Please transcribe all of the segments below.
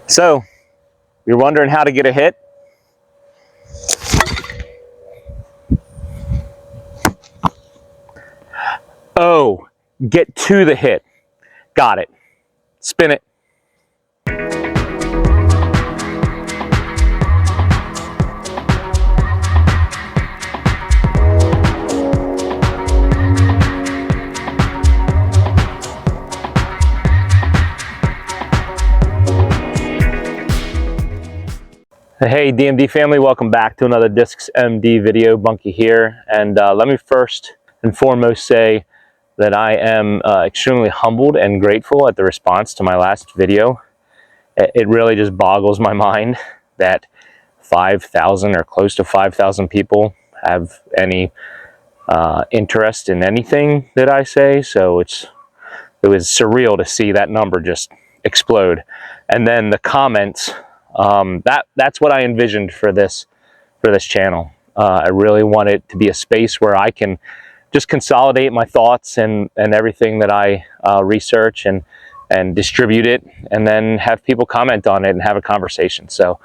So, you're wondering how to get a hit? Oh, get to the hit. Got it. Spin it. Hey DMD family, welcome back to another Discs MD video. Bunky here, and let me first and foremost say that I am extremely humbled and grateful at the response to my last video. It really just boggles my mind that 5,000 or close to 5,000 people have any interest in anything that I say. So it was surreal to see that number just explode. And then the comments, that's what I envisioned for this channel. I really want it to be a space where I can just consolidate my thoughts and everything that I research and distribute it, and then have people comment on it and have a conversation. So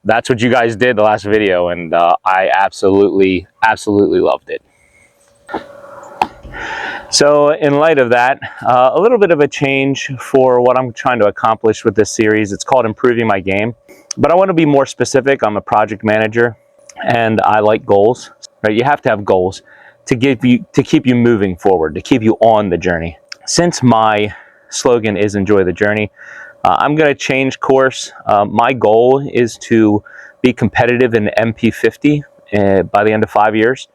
that's what you guys did the last video, and I absolutely loved it. So in light of that, a little bit of a change for what I'm trying to accomplish with this series. It's called Improving My Game, but I want to be more specific. I'm a project manager and I like goals, right? You have to have goals to keep you moving forward, to keep you on the journey. Since my slogan is enjoy the journey, I'm going to change course. My goal is to be competitive in MP50 by the end of 5 years.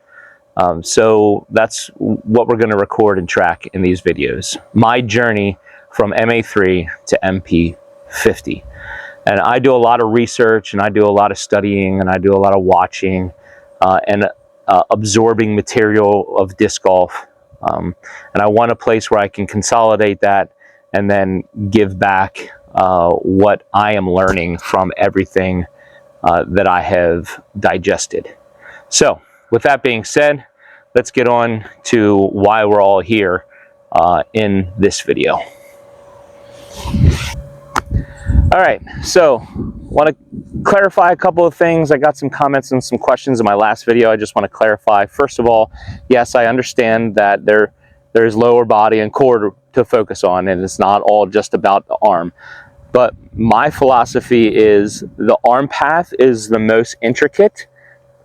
So that's what we're going to record and track in these videos. My journey from MA3 to MP50. And I do a lot of research, and I do a lot of studying, and I do a lot of watching and absorbing material of disc golf. And I want a place where I can consolidate that and then give back what I am learning from everything that I have digested. So, with that being said, let's get on to why we're all here in this video. All right, so want to clarify a couple of things. I got some comments and some questions in my last video. I just want to clarify. First of all, yes, I understand that there's lower body and core to focus on, and it's not all just about the arm. But my philosophy is the arm path is the most intricate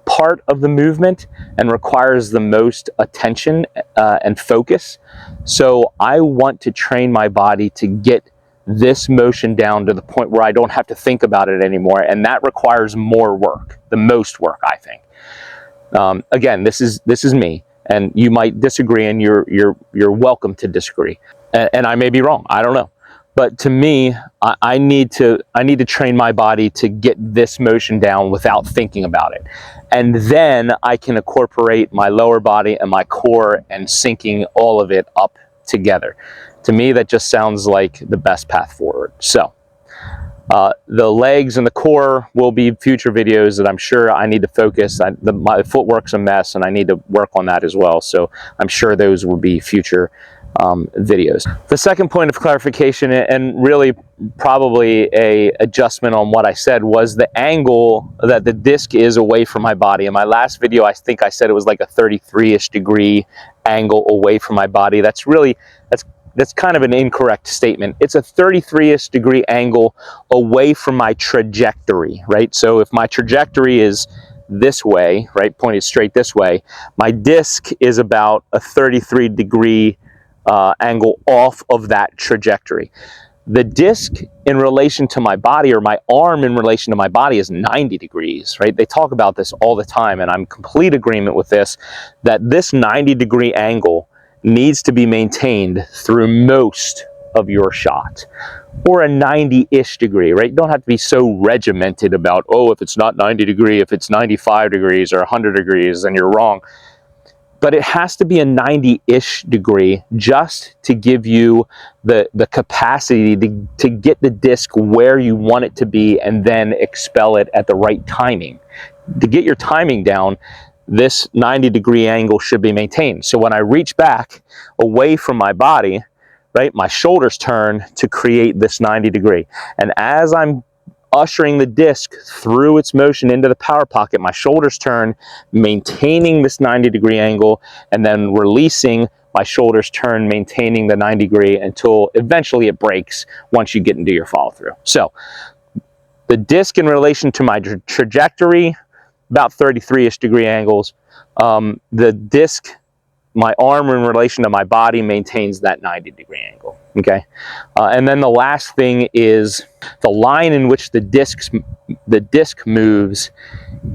part of the movement and requires the most attention and focus. So I want to train my body to get this motion down to the point where I don't have to think about it anymore, and that requires more work, the most work, I think. Again, this is me, and you might disagree, and you're welcome to disagree, and I may be wrong. I don't know. But to me, I need to train my body to get this motion down without thinking about it. And then I can incorporate my lower body and my core and syncing all of it up together. To me, that just sounds like the best path forward. So the legs and the core will be future videos that I'm sure I need to focus. My footwork's a mess, and I need to work on that as well. So I'm sure those will be future videos. The second point of clarification, and really probably a adjustment on what I said, was the angle that the disc is away from my body. In my last video, I think I said it was like a 33-ish degree angle away from my body. That's kind of an incorrect statement. It's a 33-ish degree angle away from my trajectory, right? So if my trajectory is this way, right, pointed straight this way, my disc is about a 33 degree angle off of that trajectory. The disc in relation to my body, or my arm in relation to my body, is 90 degrees, right? They talk about this all the time, and I'm in complete agreement with this, that this 90 degree angle needs to be maintained through most of your shot, or a 90-ish degree, right? You don't have to be so regimented about, oh, if it's not 90 degree, if it's 95 degrees or 100 degrees, then you're wrong. But it has to be a 90-ish degree just to give you the capacity to get the disc where you want it to be and then expel it at the right timing. To get your timing down, this 90 degree angle should be maintained. So when I reach back away from my body, right? My shoulders turn to create this 90 degree. And as I'm ushering the disc through its motion into the power pocket, my shoulders turn, maintaining this 90 degree angle, and then releasing, my shoulders turn, maintaining the 90 degree until eventually it breaks once you get into your follow through. So the disc in relation to my trajectory, about 33-ish degree angles. The disc, my arm in relation to my body, maintains that 90 degree angle, okay? And then the last thing is the line in which the disc moves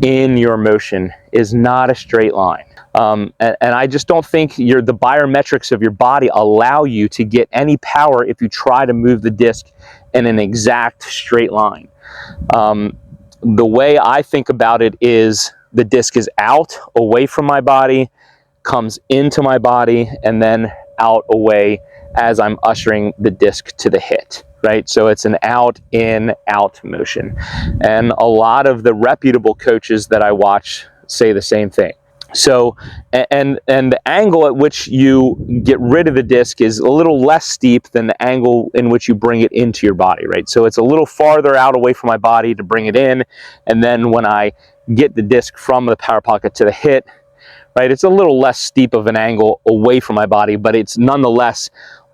in your motion is not a straight line. And I just don't think the biometrics of your body allow you to get any power if you try to move the disc in an exact straight line. The way I think about it is the disc is out, away from my body, comes into my body, and then out, away as I'm ushering the disc to the hit, right? So it's an out, in, out motion. And a lot of the reputable coaches that I watch say the same thing. So, and the angle at which you get rid of the disc is a little less steep than the angle in which you bring it into your body, right? So it's a little farther out away from my body to bring it in. And then when I get the disc from the power pocket to the hit, right, it's a little less steep of an angle away from my body, but it's nonetheless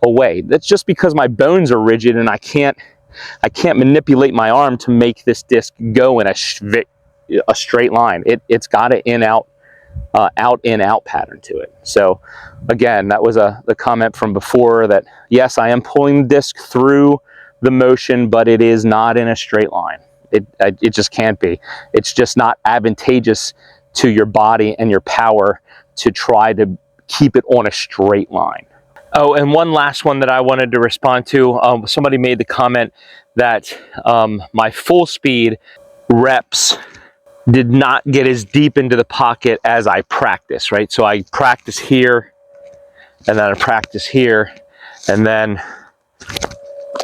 away. That's just because my bones are rigid and I can't manipulate my arm to make this disc go in a straight line. It's got an in-out, out-in-out pattern to it. So again, that was the comment from before that, yes, I am pulling the disc through the motion, but it is not in a straight line. It just can't be. It's just not advantageous to your body and your power to try to keep it on a straight line. Oh, and one last one that I wanted to respond to. Somebody made the comment that my full speed reps did not get as deep into the pocket as I practice, right? So I practice here, and then I practice here, and then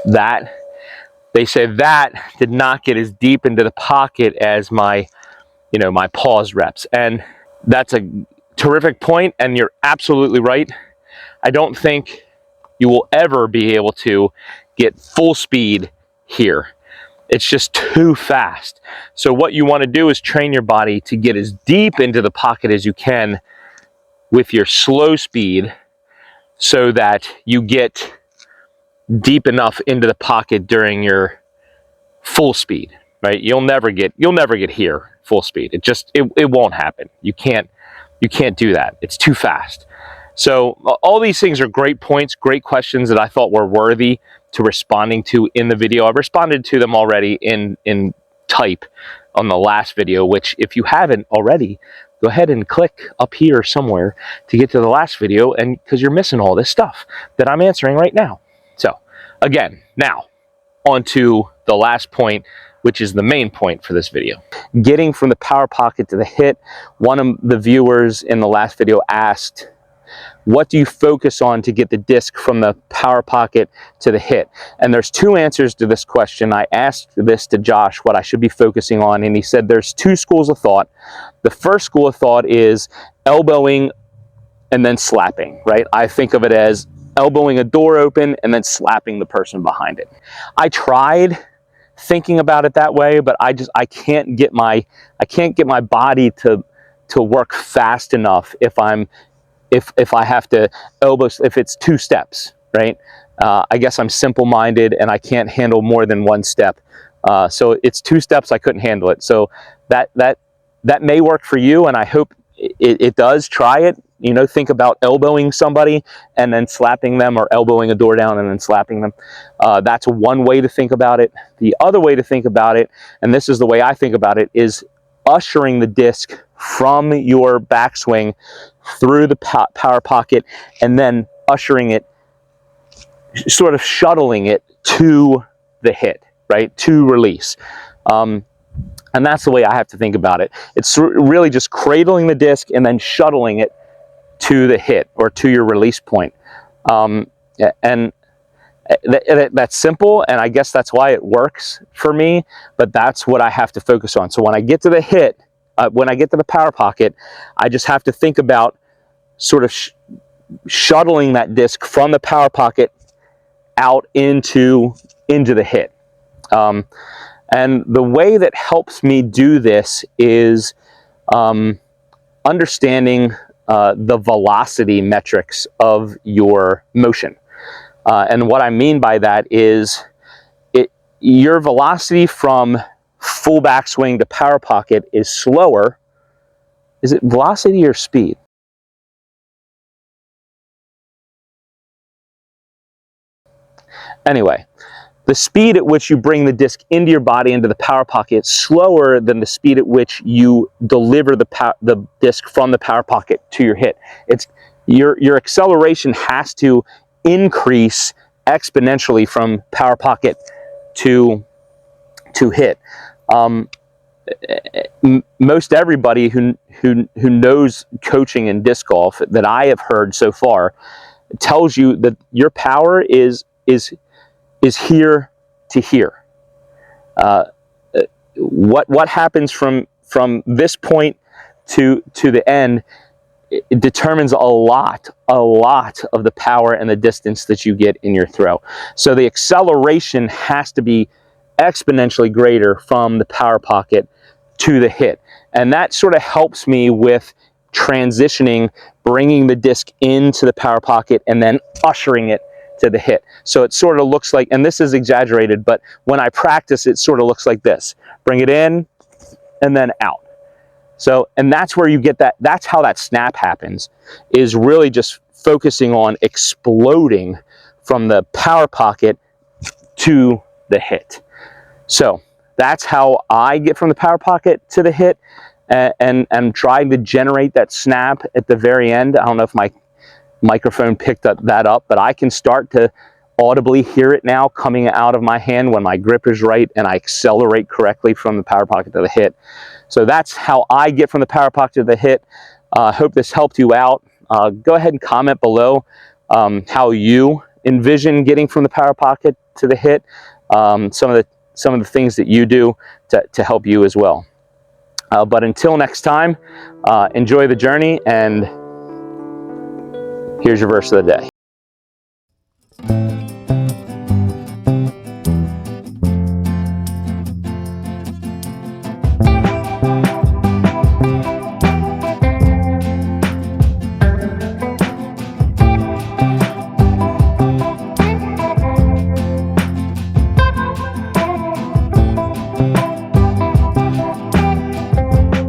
that. They said that did not get as deep into the pocket as my, my pause reps. And that's a terrific point, and you're absolutely right. I don't think you will ever be able to get full speed here. It's just too fast. So what you want to do is train your body to get as deep into the pocket as you can with your slow speed so that you get deep enough into the pocket during your full speed, right? You'll never get here full speed. It won't happen. You can't do that. It's too fast. So all these things are great points, great questions that I thought were worthy to responding to in the video. I've responded to them already in type on the last video, which if you haven't already, go ahead and click up here somewhere to get to the last video, and because you're missing all this stuff that I'm answering right now. So again, now on to the last point, which is the main point for this video. Getting from the power pocket to the hit. One of the viewers in the last video asked, what do you focus on to get the disc from the power pocket to the hit? And there's two answers to this question. I asked this to Josh, what I should be focusing on, and he said there's two schools of thought. The first school of thought is elbowing and then slapping, right? I think of it as elbowing a door open and then slapping the person behind it. I tried thinking about it that way, but I can't get my body to work fast enough if I have to elbow, if it's two steps, right? I guess I'm simple-minded and I can't handle more than one step. So it's two steps, I couldn't handle it. So that may work for you, and I hope it does. Try it. Think about elbowing somebody and then slapping them, or elbowing a door down and then slapping them. That's one way to think about it. The other way to think about it, and this is the way I think about it, is ushering the disc from your backswing through the power pocket and then ushering it, sort of shuttling it to the hit, right? To release. And that's the way I have to think about it. It's really just cradling the disc and then shuttling it to the hit or to your release point. And that's simple, and I guess that's why it works for me, but that's what I have to focus on. So when I get to the hit, when I get to the power pocket, I just have to think about sort of shuttling that disc from the power pocket out into the hit. And the way that helps me do this is understanding the velocity metrics of your motion. And what I mean by that is your velocity from full backswing to power pocket is slower. Is it velocity or speed? Anyway, the speed at which you bring the disc into your body, into the power pocket, is slower than the speed at which you deliver the disc from the power pocket to your hit. It's your acceleration has to increase exponentially from power pocket to hit. Most everybody who knows coaching in disc golf that I have heard so far tells you that your power is here to here. What happens from this point to the end, it determines a lot of the power and the distance that you get in your throw. So the acceleration has to be exponentially greater from the power pocket to the hit. And that sort of helps me with transitioning, bringing the disc into the power pocket and then ushering it to the hit. So it sort of looks like, and this is exaggerated, but when I practice, it sort of looks like this. Bring it in and then out. So, and that's where you get that, that's how that snap happens, is really just focusing on exploding from the power pocket to the hit. So that's how I get from the power pocket to the hit, and I'm trying to generate that snap at the very end. I don't know if my microphone picked that up, but I can start to audibly hear it now coming out of my hand when my grip is right and I accelerate correctly from the power pocket to the hit. So that's how I get from the power pocket to the hit. Hope this helped you out. Go ahead and comment below how you envision getting from the power pocket to the hit, some of the things that you do to help you as well. But until next time, enjoy the journey, and here's your verse of the day.